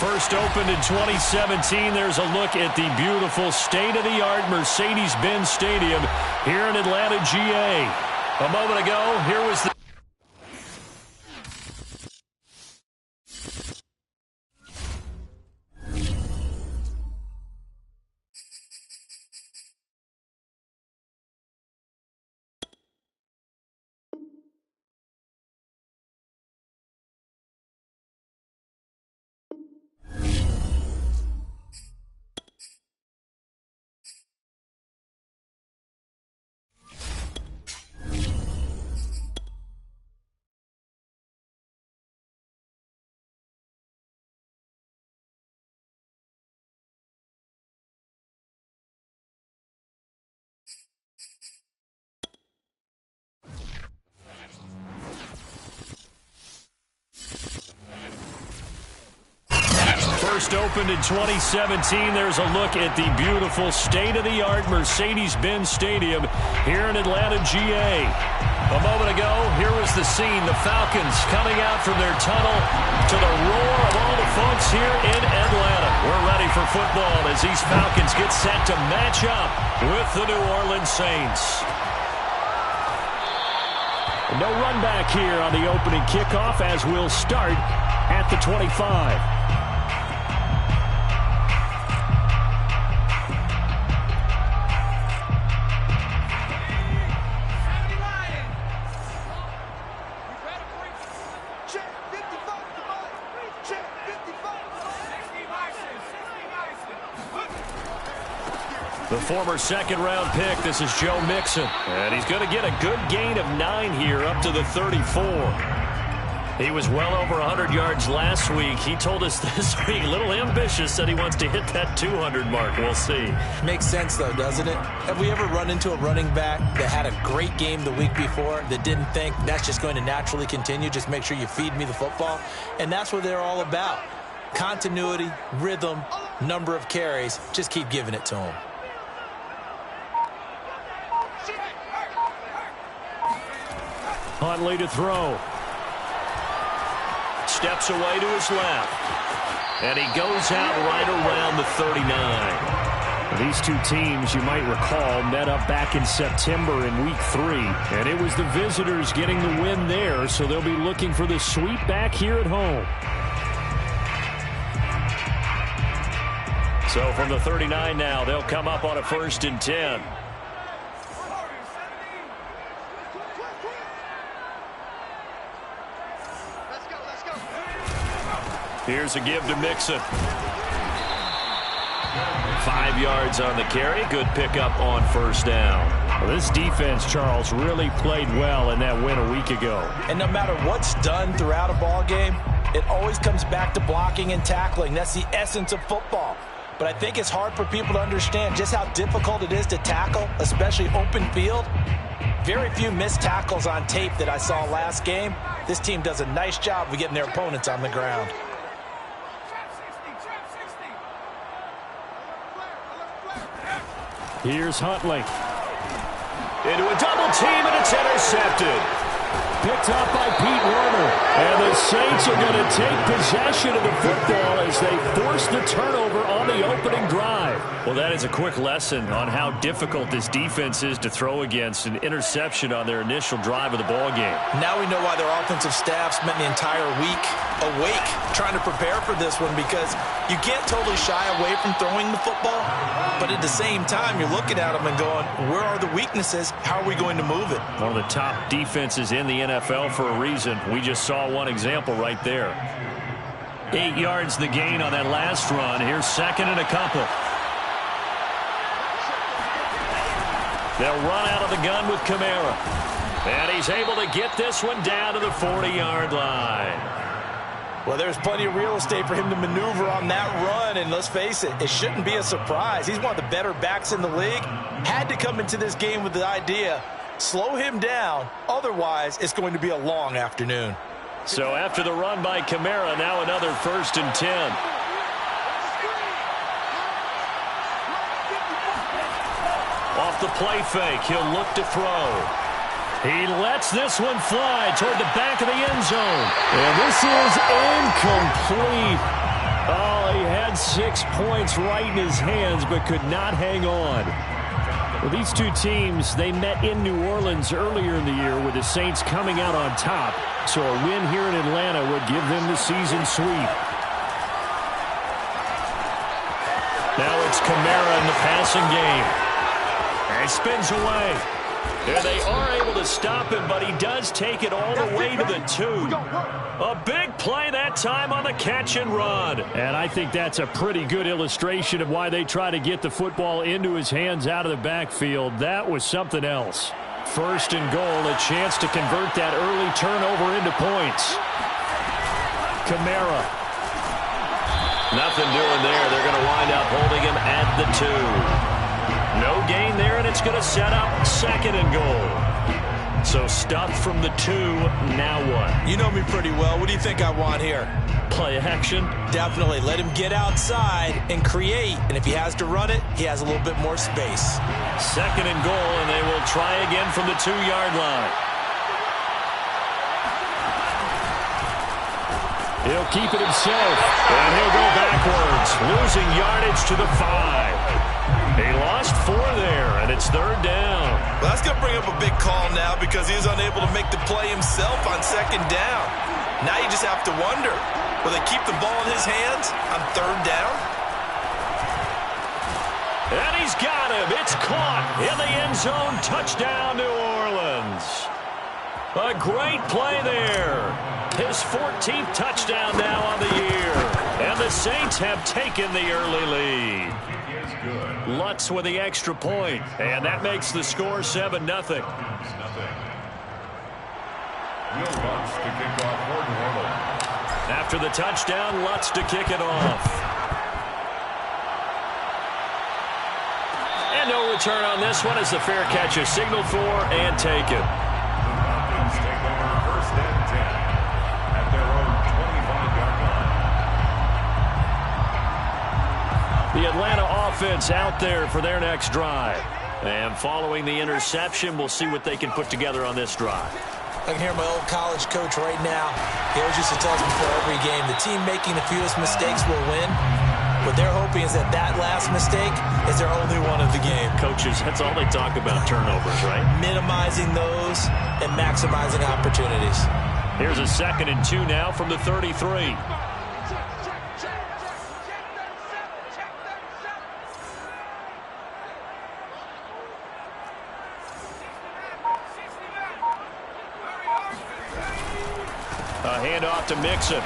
First opened in 2017. There's a look at the beautiful state-of-the-art Mercedes-Benz Stadium here in Atlanta, GA. A moment ago, here was the... First opened in 2017. There's a look at the beautiful state-of-the-art Mercedes-Benz Stadium here in Atlanta, GA. A moment ago, here was the scene. The Falcons coming out from their tunnel to the roar of all the folks here in Atlanta. We're ready for football as these Falcons get set to match up with the New Orleans Saints. No run back here on the opening kickoff as we'll start at the 25. The former second-round pick, this is Joe Mixon. And he's going to get a good gain of 9 here up to the 34. He was well over 100 yards last week. He told us this week, a little ambitious, said he wants to hit that 200 mark. We'll see. Makes sense, though, doesn't it? Have we ever run into a running back that had a great game the week before that didn't think that's just going to naturally continue? Just make sure you feed me the football. And that's what they're all about. Continuity, rhythm, number of carries. Just keep giving it to them. Huntley to throw. Steps away to his left. And he goes out right around the 39. These two teams, you might recall, met up back in September in Week 3. And it was the visitors getting the win there, so they'll be looking for the sweep back here at home. So from the 39 now, they'll come up on a 1st and 10. Here's a give to Mixon. 5 yards on the carry. Good pickup on 1st down. Well, this defense, Charles, really played well in that win a week ago. And no matter what's done throughout a ball game, it always comes back to blocking and tackling. That's the essence of football. But I think it's hard for people to understand just how difficult it is to tackle, especially open field. Very few missed tackles on tape that I saw last game. This team does a nice job of getting their opponents on the ground. Here's Huntley. Into a double team, and it's intercepted. Picked up by Pete Werner. And the Saints are going to take possession of the football as they force the turnover on the opening drive. Well, that is a quick lesson on how difficult this defense is to throw against. An interception on their initial drive of the ball game. Now we know why their offensive staff spent the entire week awake trying to prepare for this one, because you can't totally shy away from throwing the football, but at the same time you're looking at them and going, where are the weaknesses? How are we going to move it? One of the top defenses in the NFL for a reason. We just saw one example right there. 8 yards the gain on that last run. Here's 2nd and a couple. They'll run out of the gun with Kamara. And he's able to get this one down to the 40-yard line. Well, there's plenty of real estate for him to maneuver on that run, and let's face it, it shouldn't be a surprise. He's one of the better backs in the league. Had to come into this game with the idea, slow him down, otherwise it's going to be a long afternoon. So after the run by Kamara, now another 1st and 10. Off the play fake, he'll look to throw. He lets this one fly toward the back of the end zone. And this is incomplete. Oh, he had 6 points right in his hands, but could not hang on. Well, these two teams, they met in New Orleans earlier in the year with the Saints coming out on top. So a win here in Atlanta would give them the season sweep. Now it's Kamara in the passing game. And he spins away. And they are able to stop him, but he does take it all the way to the 2. A big play that time on the catch and run. And I think that's a pretty good illustration of why they try to get the football into his hands out of the backfield. That was something else. First and goal, a chance to convert that early turnover into points. Kamara. Nothing doing there. They're going to wind up holding him at the 2. No gain there, and it's going to set up second and goal. So stuffed from the 2, now what? You know me pretty well. What do you think I want here? Play action? Definitely. Let him get outside and create. And if he has to run it, he has a little bit more space. Second and goal, and they will try again from the 2-yard line. He'll keep it himself, and he'll go backwards, losing yardage to the 5. He lost 4 there, and it's third down. Well, that's going to bring up a big call now because he was unable to make the play himself on second down. Now you just have to wonder, will they keep the ball in his hands on third down? And he's got him. It's caught in the end zone. Touchdown, New Orleans. A great play there. His 14th touchdown now on the year. And the Saints have taken the early lead. Lutz with the extra point, and that makes the score 7-0. After the touchdown, Lutz to kick it off. And no return on this one as the fair catch is signaled for and taken. Take over first and 10 at their own 25-yard line. The Atlanta offense out there for their next drive. And following the interception, we'll see what they can put together on this drive. I can hear my old college coach right now. He always used to tell us before every game, the team making the fewest mistakes will win. What they're hoping is that that last mistake is their only one of the game. Coaches, that's all they talk about, turnovers, right? Minimizing those and maximizing opportunities. Here's a 2nd and 2 now from the 33. A handoff to Mixon.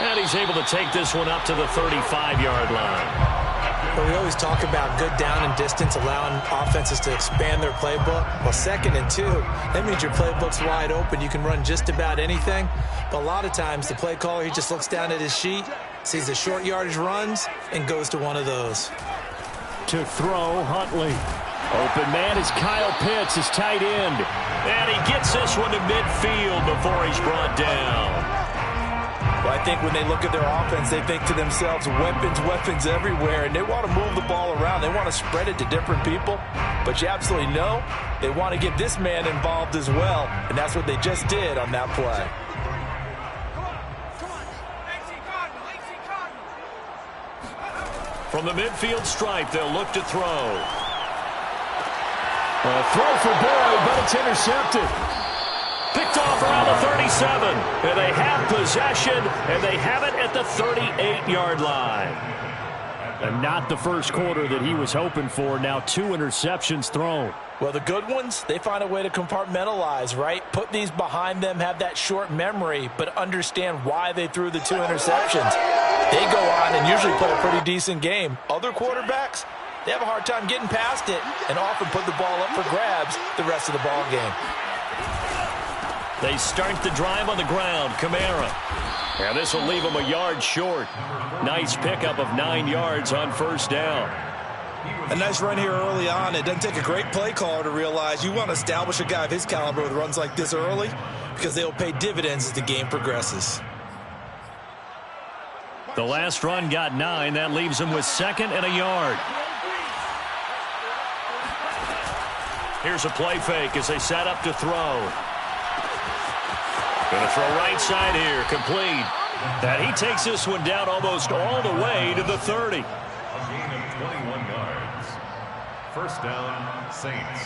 And he's able to take this one up to the 35-yard line. But we always talk about good down and distance, allowing offenses to expand their playbook. Well, 2nd and 2, that means your playbook's wide open. You can run just about anything. But a lot of times, the play caller, he just looks down at his sheet, sees the short yardage runs, and goes to one of those. To throw, Huntley. Open man is Kyle Pitts, his tight end. And he gets this one to midfield before he's brought down. Well, I think when they look at their offense, they think to themselves, weapons, weapons everywhere, and they want to move the ball around. They want to spread it to different people, but you absolutely know they want to get this man involved as well, and that's what they just did on that play. From the midfield stripe, they'll look to throw. A throw for Boyd, but it's intercepted. Picked off around the 37. And they have possession, and they have it at the 38-yard line. And not the first quarter that he was hoping for. Now 2 interceptions thrown. Well, the good ones, they find a way to compartmentalize, right? Put these behind them, have that short memory, but understand why they threw the 2 interceptions. They go on and usually play a pretty decent game. Other quarterbacks, they have a hard time getting past it and often put the ball up for grabs the rest of the ball game. They start the drive on the ground. Kamara. And this will leave him a yard short. Nice pickup of 9 yards on first down. A nice run here early on. It doesn't take a great play caller to realize you want to establish a guy of his caliber with runs like this early because they will pay dividends as the game progresses. The last run got 9. That leaves him with 2nd and a yard. Here's a play fake as they set up to throw. Going to throw right side here. Complete. And he takes this one down almost all the way to the 30. A gain of 21 yards. First down, Saints.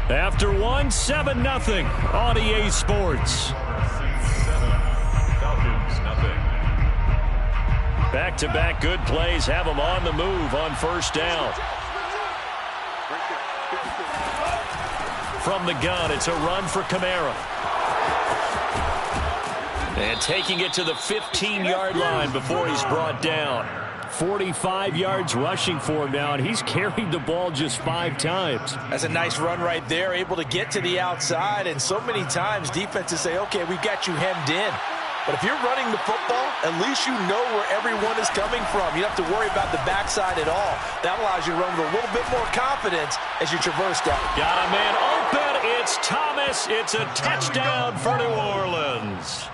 After one, 7-0 on EA Sports. Saints 7, Falcons nothing. Back-to-back good plays have them on the move on first down. From the gun, it's a run for Kamara. And taking it to the 15-yard line before he's brought down. 45 yards rushing for him now, and he's carried the ball just 5 times. That's a nice run right there, able to get to the outside, and so many times defenses say, okay, we've got you hemmed in. But if you're running the football, at least you know where everyone is coming from. You don't have to worry about the backside at all. That allows you to run with a little bit more confidence as you traverse down. Got a man open. It's Thomas. It's a touchdown for New Orleans.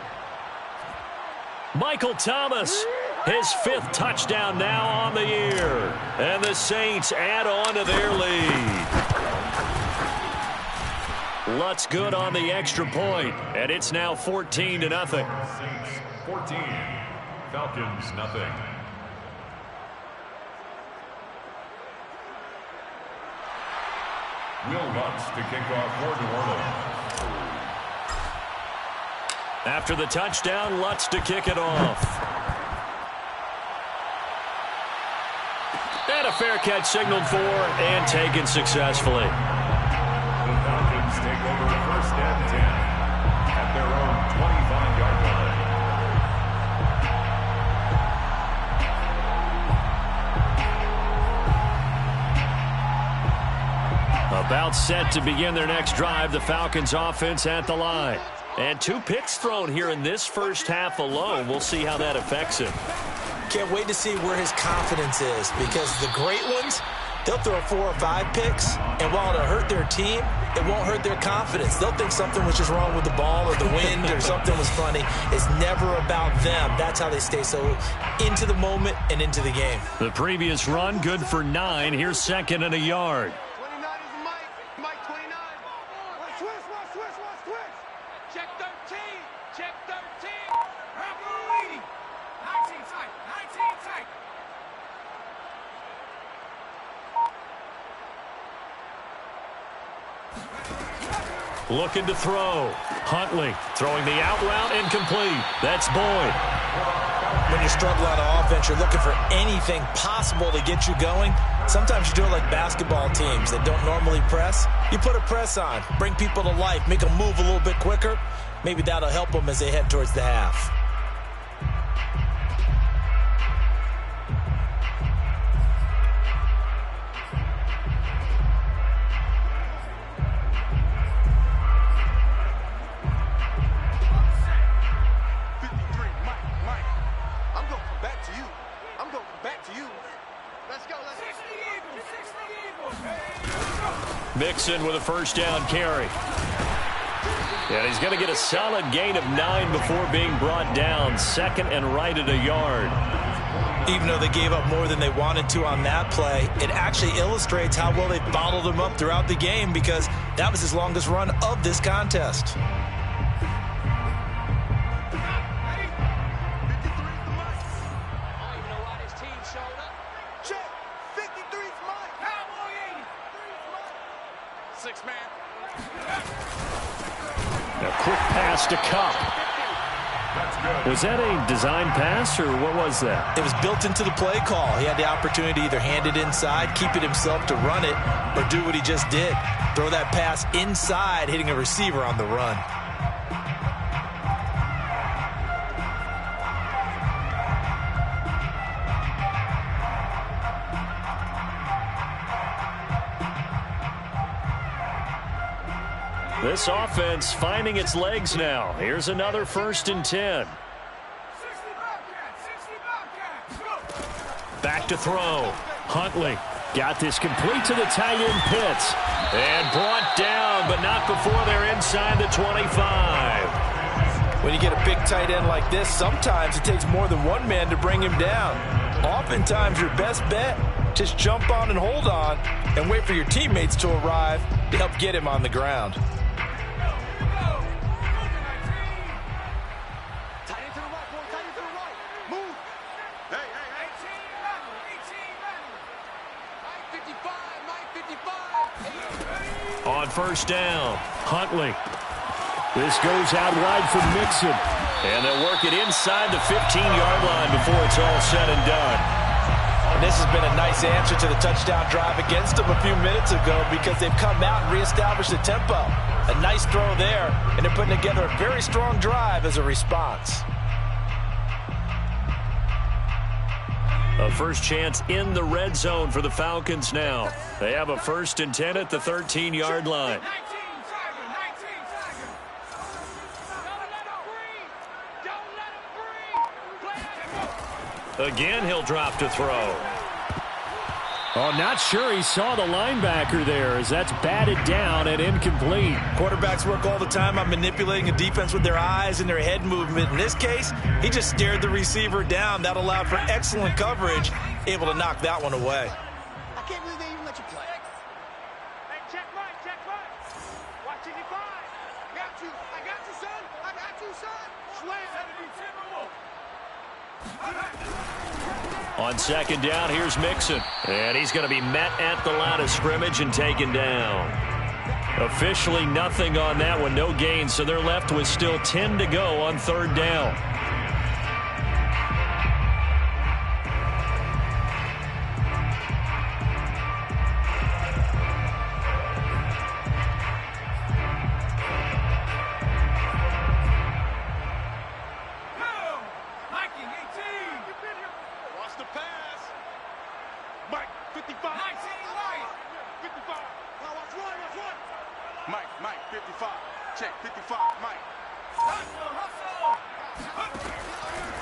Michael Thomas, his 5th touchdown now on the year. And the Saints add on to their lead. Lutz good on the extra point, and it's now 14-0. Saints 14, Falcons nothing. Will Lutz to kick off for New Orleans. After the touchdown, Lutz to kick it off. And a fair catch signaled for and taken successfully. The Falcons take over first and 10 at their own 25-yard line. About set to begin their next drive, the Falcons offense at the line. And 2 picks thrown here in this first half alone. We'll see how that affects him. Can't wait to see where his confidence is, because the great ones, they'll throw 4 or 5 picks, and while it'll hurt their team, it won't hurt their confidence. They'll think something was just wrong with the ball or the wind or something was funny. It's never about them. That's how they stay so into the moment and into the game. The previous run, good for 9. Here's 2nd and a yard. 29 is Mike 29. Switch. Check 13. Check 13. Rambo 80. 19 tight. 19 tight. Looking to throw. Huntley throwing the out route, incomplete. That's Boyd. When you struggle on offense, you're looking for anything possible to get you going. Sometimes you do it like basketball teams that don't normally press. You put a press on, bring people to life, make them move a little bit quicker. Maybe that'll help them as they head towards the half. Mixon with a first down carry. And he's going to get a solid gain of 9 before being brought down. 2nd and right at a yard. Even though they gave up more than they wanted to on that play, it actually illustrates how well they bottled him up throughout the game, because that was his longest run of this contest. To Cup. Was that a design pass, or what was that? It was built into the play call. He had the opportunity to either hand it inside, keep it himself to run it, or do what he just did. Throw that pass inside, hitting a receiver on the run. This offense finding its legs now. Here's another 1st and 10. Back to throw. Huntley got this complete to the tight end Pitts. And brought down, but not before they're inside the 25. When you get a big tight end like this, sometimes it takes more than one man to bring him down. Oftentimes your best bet, just jump on and hold on and wait for your teammates to arrive to help get him on the ground. On first down, Huntley. This goes out wide for Mixon. And they'll work it inside the 15-yard line before it's all said and done. And this has been a nice answer to the touchdown drive against them a few minutes ago because they've come out and reestablished the tempo. A nice throw there, and they're putting together a very strong drive as a response. A first chance in the red zone for the Falcons now. They have a 1st and 10 at the 13-yard line. Again, he'll drop to throw. Oh, not sure he saw the linebacker there as that's batted down and incomplete. Quarterbacks work all the time on manipulating a defense with their eyes and their head movement. In this case, he just stared the receiver down. That allowed for excellent coverage, able to knock that one away. I can't believe they even let you play. Hey, check right, check right. Watch 85. I got you, son. I got you, son. Slam. On second down, here's Mixon. And he's going to be met at the line of scrimmage and taken down. Officially nothing on that one, no gain, so they're left with still 10 to go on third down.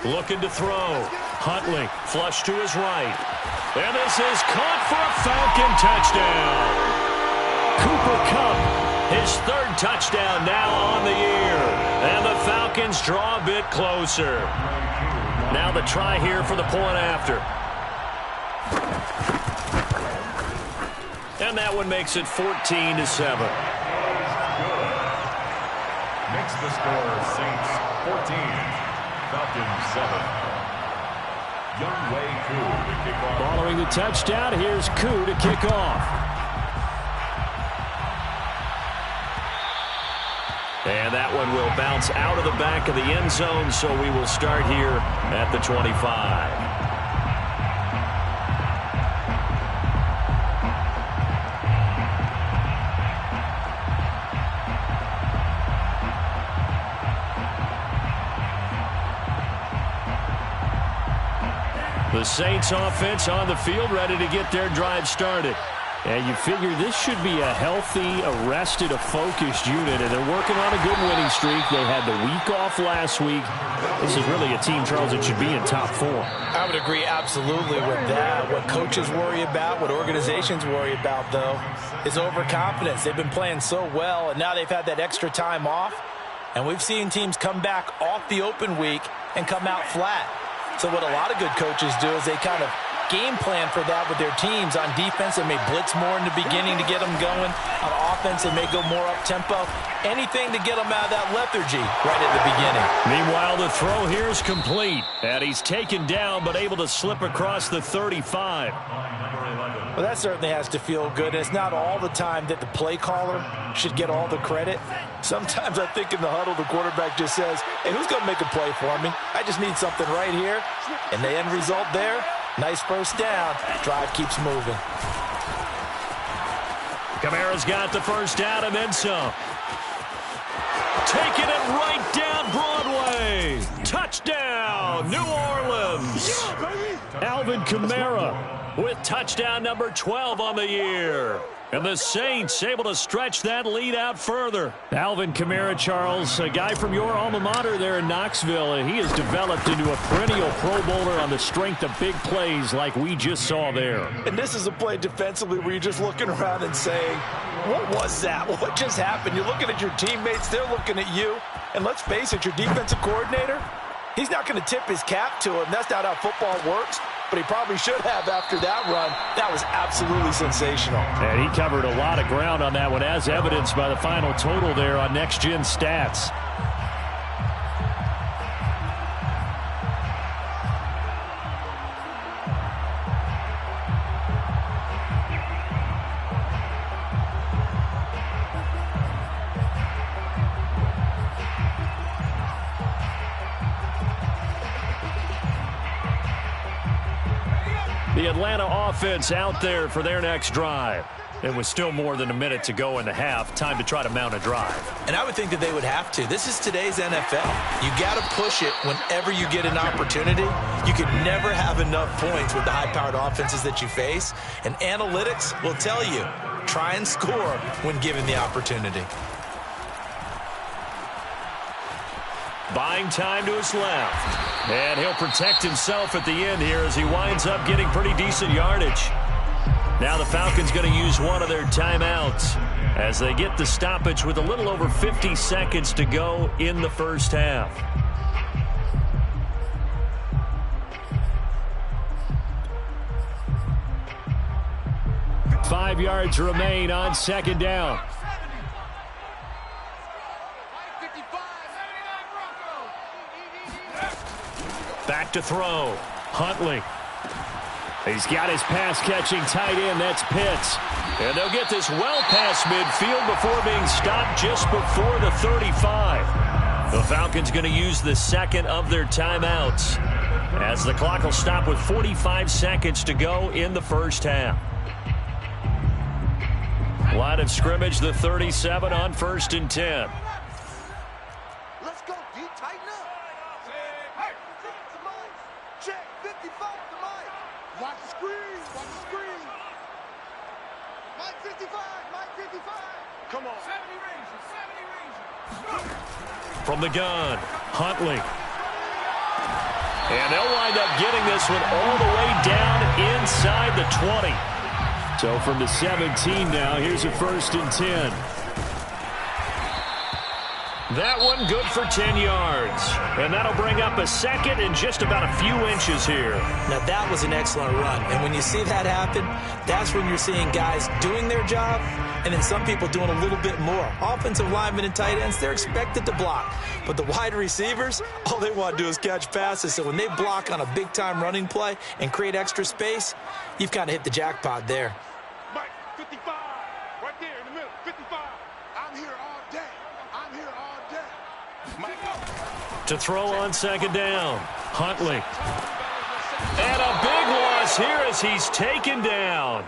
Looking to throw. Huntley, flush to his right. And this is caught for a Falcon touchdown. Cooper Kupp, his 3rd touchdown now on the year. And the Falcons draw a bit closer. Now the try here for the point after. And that one makes it 14-7. Makes the score Saints 14. Falcons 7. Young Wei Koo to kick off. Following the touchdown, here's Koo to kick off. And that one will bounce out of the back of the end zone, so we will start here at the 25. The Saints offense on the field ready to get their drive started. And you figure this should be a healthy, arrested, a focused unit, and they're working on a good winning streak. They had the week off last week. This is really a team, Charles, that should be in top 4. I would agree absolutely with that. What coaches worry about, what organizations worry about, though, is overconfidence. They've been playing so well, and now they've had that extra time off. And we've seen teams come back off the open week and come out flat. So what a lot of good coaches do is they kind of game plan for that with their teams. On defense, they may blitz more in the beginning to get them going. On offense, they may go more up-tempo. Anything to get them out of that lethargy right at the beginning. Meanwhile, the throw here is complete. And he's taken down but able to slip across the 35. Well, that certainly has to feel good. And it's not all the time that the play caller should get all the credit. Sometimes I think in the huddle, the quarterback just says, hey, who's going to make a play for me? I just need something right here. And the end result there, nice first down. Drive keeps moving. Kamara's got the first down and then some. Taking it right down Broadway. Touchdown, New Orleans. Alvin Kamara with touchdown number 12 on the year. And the Saints able to stretch that lead out further. Alvin Kamara, Charles, a guy from your alma mater there in Knoxville, and he has developed into a perennial Pro Bowler on the strength of big plays like we just saw there. And this is a play defensively where you're just looking around and saying, what was that? What just happened? You're looking at your teammates, they're looking at you. And let's face it, your defensive coordinator, he's not going to tip his cap to him. That's not how football works. But he probably should have after that run. That was absolutely sensational. And he covered a lot of ground on that one, as evidenced by the final total there on Next Gen Stats. Atlanta offense out there for their next drive. It was still more than a minute to go in the half. Time to try to mount a drive. And I would think that they would have to. This is today's NFL. You got to push it whenever you get an opportunity. You can never have enough points with the high-powered offenses that you face. And analytics will tell you, try and score when given the opportunity. Buying time to his left. And he'll protect himself at the end here as he winds up getting pretty decent yardage. Now the Falcons going to use one of their timeouts as they get the stoppage with a little over 50 seconds to go in the first half. Five yards remain on second down. Back to throw. Huntley. He's got his pass-catching tight end. That's Pitts. And they'll get this well past midfield before being stopped just before the 35. The Falcons going to use the second of their timeouts as the clock will stop with 45 seconds to go in the first half. Line of scrimmage, the 37 on 1st and 10. Let's go, D. Tighten up. Hey, check 55 to Mike. Watch the screen. Watch the screen. Mike 55. Mike 55. Come on. 70 range. From the gun, Huntley. And they'll wind up getting this one all the way down inside the 20. So from the 17 now, here's a 1st and 10. That one good for 10 yards. And that'll bring up a second and just about a few inches here. Now that was an excellent run. And when you see that happen, that's when you're seeing guys doing their job and then some people doing a little bit more. Offensive linemen and tight ends, they're expected to block. But the wide receivers, all they want to do is catch passes. So when they block on a big-time running play and create extra space, you've kind of hit the jackpot there. Mike 55. Right there in the middle. 55. I'm here all day. I'm here all day. Mike. To throw on second down, Huntley. And a big loss here as he's taken down.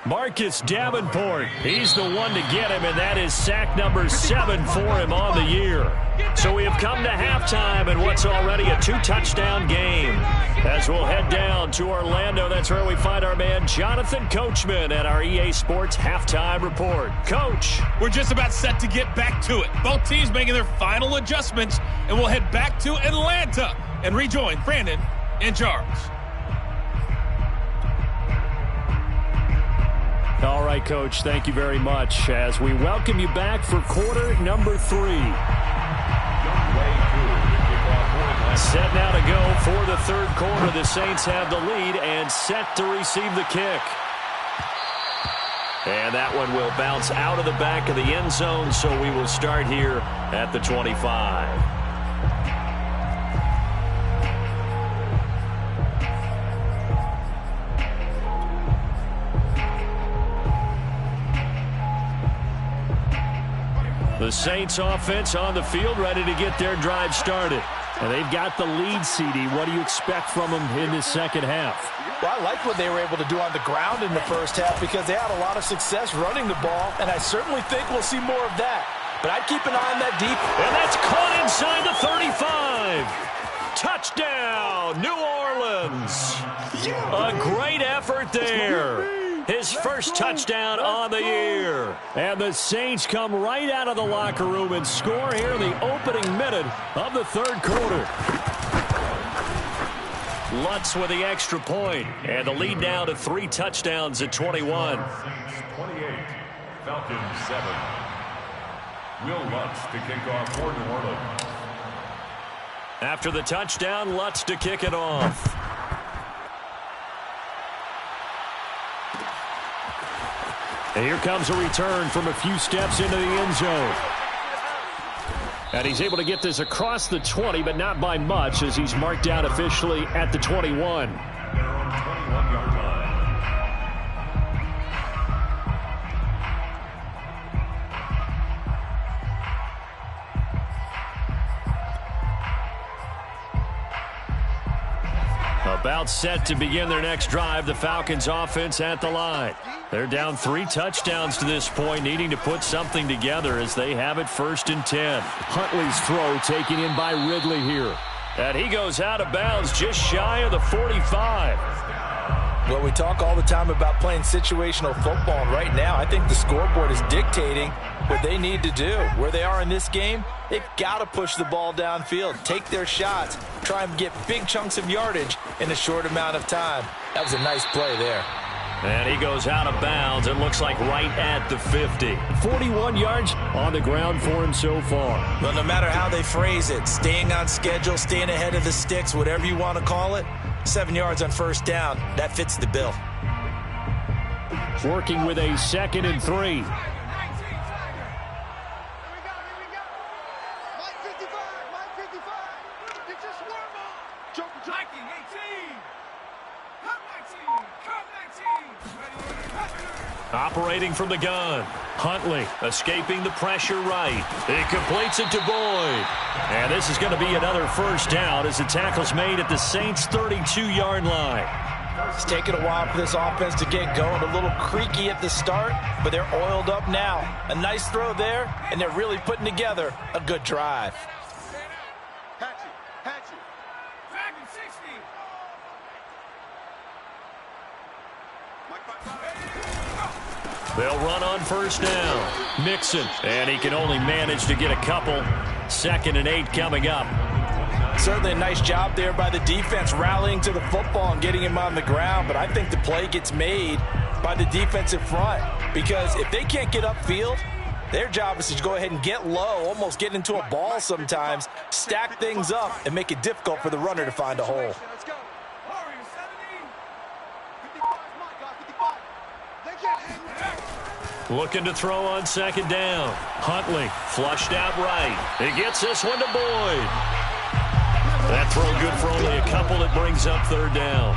Marcus Davenport, he's the one to get him, and that is sack number 7 for him on the year. So we have come to halftime in what's already a 2-touchdown game. As we'll head down to Orlando, that's where we find our man Jonathan Coachman at our EA Sports Halftime Report. Coach. We're just about set to get back to it. Both teams making their final adjustments, and we'll head back to Atlanta and rejoin Brandon and Charles. All right, Coach, thank you very much as we welcome you back for quarter number 3. Set now to go for the third quarter. The Saints have the lead and set to receive the kick. And that one will bounce out of the back of the end zone, so we will start here at the 25. The Saints offense on the field, ready to get their drive started. And they've got the lead, CD. What do you expect from them in this second half? Well, I like what they were able to do on the ground in the first half because they had a lot of success running the ball, and I certainly think we'll see more of that. But I'd keep an eye on that deep. And that's caught inside the 35. Touchdown, New Orleans. A great effort there. His first touchdown on the year. And the Saints come right out of the locker room and score here in the opening minute of the third quarter. Lutz with the extra point. And the lead now to 3 touchdowns at 21. 28, Falcons 7. Will Lutz to kick off for New Orleans. After the touchdown, Lutz to kick it off. And here comes a return from a few steps into the end zone. And he's able to get this across the 20, but not by much, as he's marked out officially at the 21. They're on 21-yard line. A About set to begin their next drive, the Falcons offense at the line. They're down 3 touchdowns to this point, needing to put something together as they have it 1st and 10. Huntley's throw taken in by Ridley here. And he goes out of bounds just shy of the 45. Well, we talk all the time about playing situational football, and right now I think the scoreboard is dictating what they need to do. Where they are in this game, they've got to push the ball downfield, take their shots, try and get big chunks of yardage in a short amount of time. That was a nice play there. And he goes out of bounds. It looks like right at the 50. 41 yards on the ground for him so far. Well, no matter how they phrase it, staying on schedule, staying ahead of the sticks, whatever you want to call it, 7 yards on 1st down, that fits the bill. Working with a 2nd and 3. Operating from the gun. Huntley escaping the pressure right. He completes it to Boyd. And this is going to be another 1st down as the tackle's made at the Saints' 32-yard line. It's taken a while for this offense to get going. A little creaky at the start, but they're oiled up now. A nice throw there, and they're really putting together a good drive. They'll run on 1st down. Mixon, and he can only manage to get a couple. 2nd and 8 coming up. Certainly a nice job there by the defense rallying to the football and getting him on the ground, but I think the play gets made by the defensive front because if they can't get upfield, their job is to go ahead and get low, almost get into a ball sometimes, stack things up, and make it difficult for the runner to find a hole. Looking to throw on 2nd down. Huntley flushed out right. He gets this one to Boyd. That throw good for only a couple. That brings up 3rd down.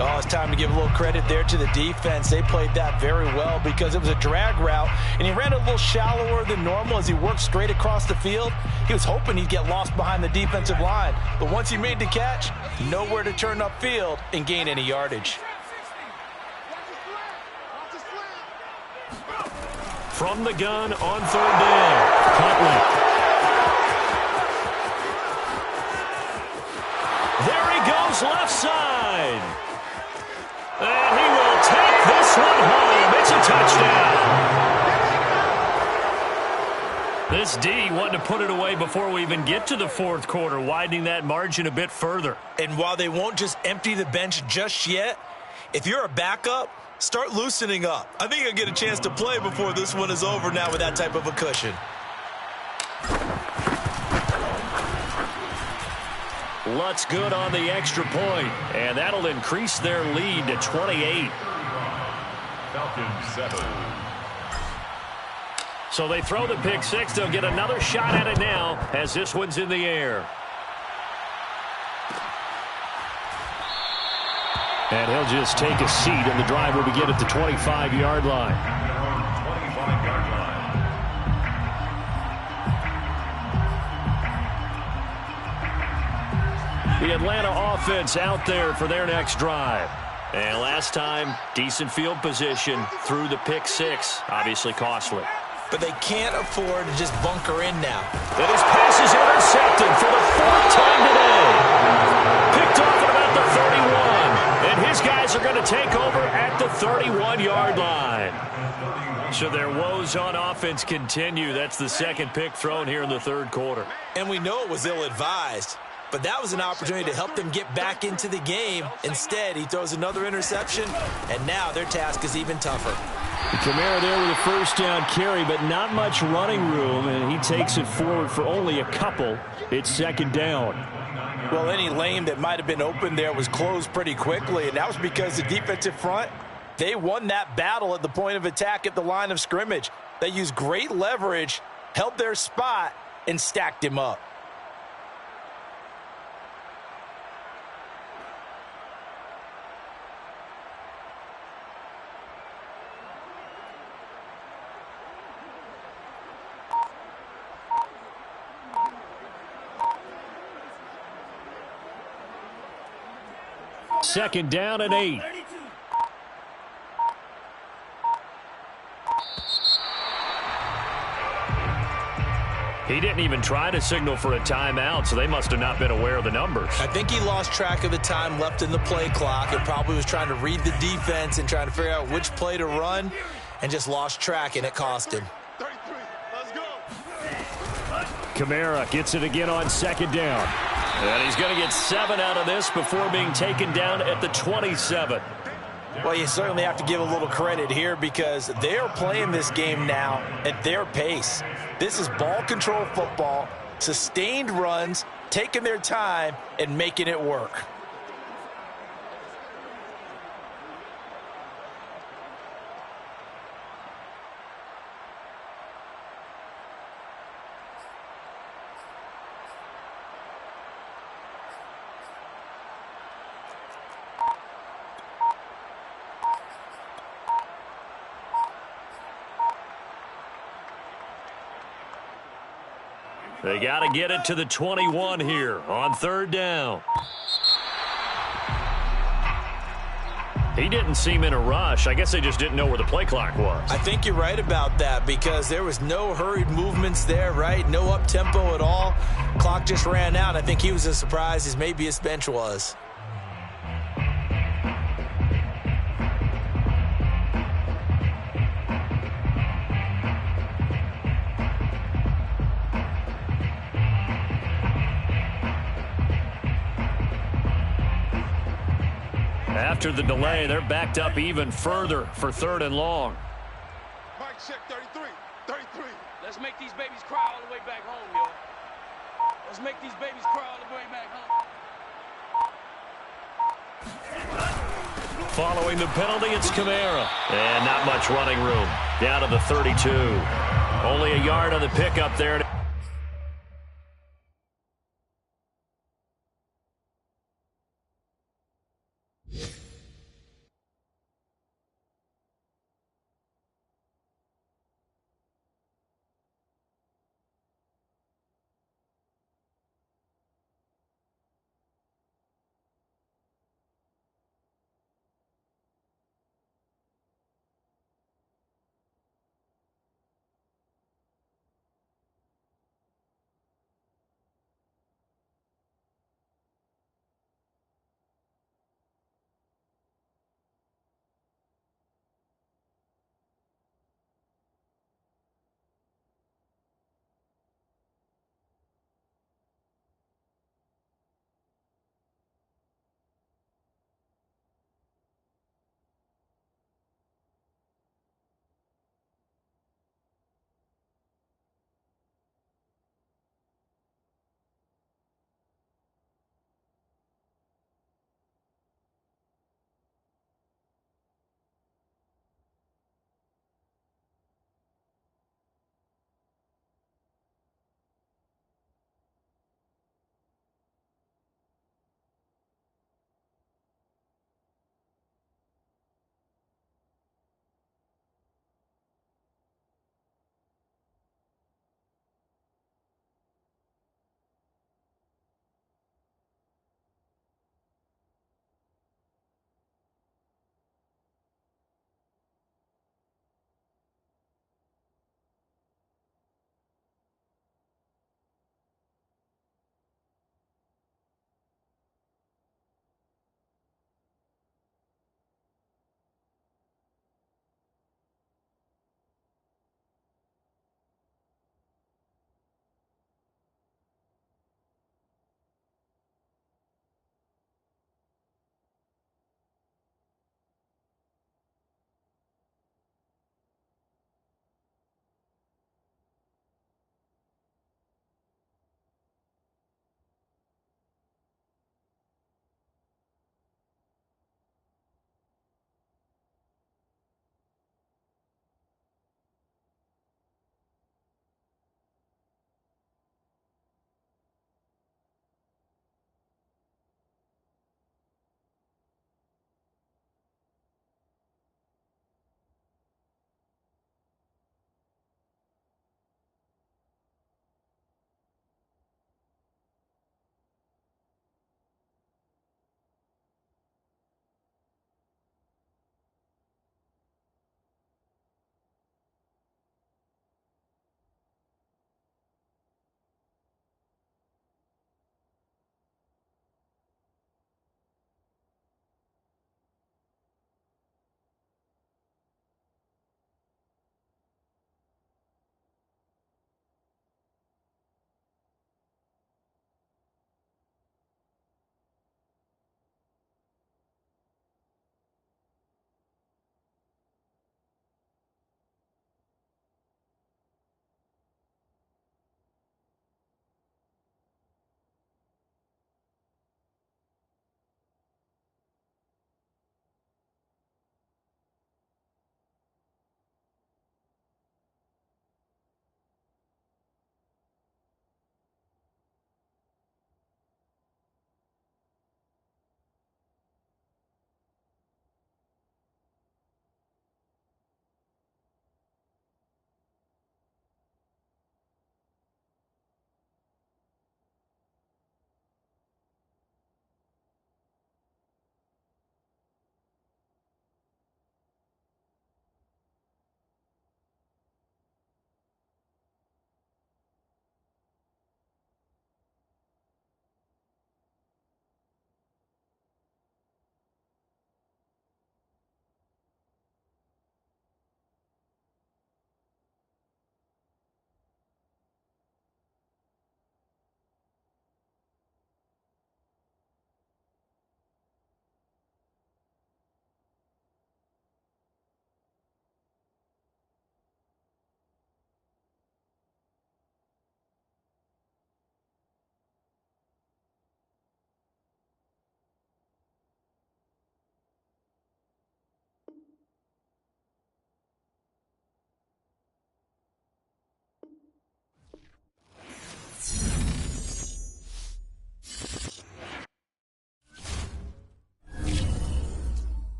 Oh, it's time to give a little credit there to the defense. They played that very well because it was a drag route, and he ran a little shallower than normal as he worked straight across the field. He was hoping he'd get lost behind the defensive line, but once he made the catch, nowhere to turn upfield and gain any yardage. From the gun on 3rd down. Huntley. There he goes left side. And he will take this one home. It's a touchdown. This D wanting to put it away before we even get to the 4th quarter, widening that margin a bit further. And while they won't just empty the bench just yet, if you're a backup, start loosening up. I think you'll get a chance to play before this one is over now with that type of a cushion. Lutz good on the extra point, and that'll increase their lead to 28. Falcons 7. So they throw the pick 6. They'll get another shot at it now as this one's in the air. And he'll just take a seat, and the drive will begin at the 25-yard line. 25-yard line. The Atlanta offense out there for their next drive. And last time, decent field position through the pick 6. Obviously costly. But they can't afford to just bunker in now. And his pass is intercepted for the 4th time today. Picked off at about the 31. And his guys are going to take over at the 31-yard line. So their woes on offense continue. That's the 2nd pick thrown here in the 3rd quarter. And we know it was ill-advised, but that was an opportunity to help them get back into the game. Instead, he throws another interception, and now their task is even tougher. Kamara there with a 1st down carry, but not much running room, and he takes it forward for only a couple. It's 2nd down. Well, any lane that might have been open there was closed pretty quickly, and that was because the defensive front, they won that battle at the point of attack at the line of scrimmage. They used great leverage, held their spot, and stacked him up. second down and 8. He didn't even try to signal for a timeout, so they must have not been aware of the numbers. I think he lost track of the time left in the play clock and probably was trying to read the defense and trying to figure out which play to run and just lost track, and it cost him. 33, let's go. Kamara gets it again on second down. And he's going to get 7 out of this before being taken down at the 27. Well, you certainly have to give a little credit here because they are playing this game now at their pace. This is ball control football, sustained runs, taking their time, and making it work. They got to get it to the 21 here on third down. He didn't seem in a rush. I guess they just didn't know where the play clock was. I think you're right about that because there was no hurried movements there, right? No up-tempo at all. Clock just ran out. I think he was as surprised as maybe his bench was. After the delay, they're backed up even further for third and long. Mike, check 33, 33. Let's make these babies cry all the way back home, yo. Let's make these babies cry all the way back home. Following the penalty, it's Kamara. And not much running room. Down to the 32. Only a yard on the pickup there.